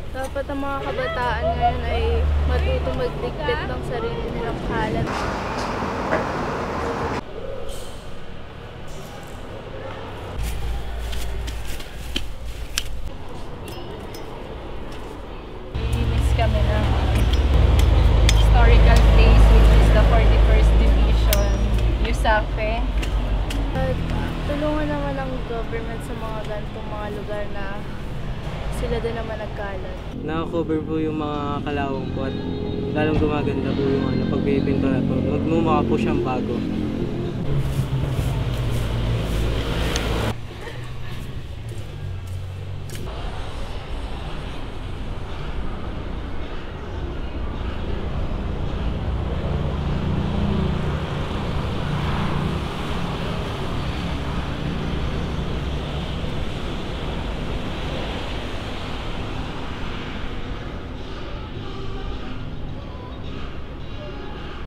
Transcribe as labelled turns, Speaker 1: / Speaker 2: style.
Speaker 1: Dapat ang mga kabataan ngayon ay matutong magligpit ng sarili nilang kalat.
Speaker 2: Inis kami ng historical place which is the 41st Division, USAFE.
Speaker 1: At tulungan naman ang government sa mga ganitong mga lugar na sila din naman nagkalat.
Speaker 3: Naka-cover po yung mga kalawang po at lalong gumaganda po yung pagbibinto na po. Magmumukha po siyang bago.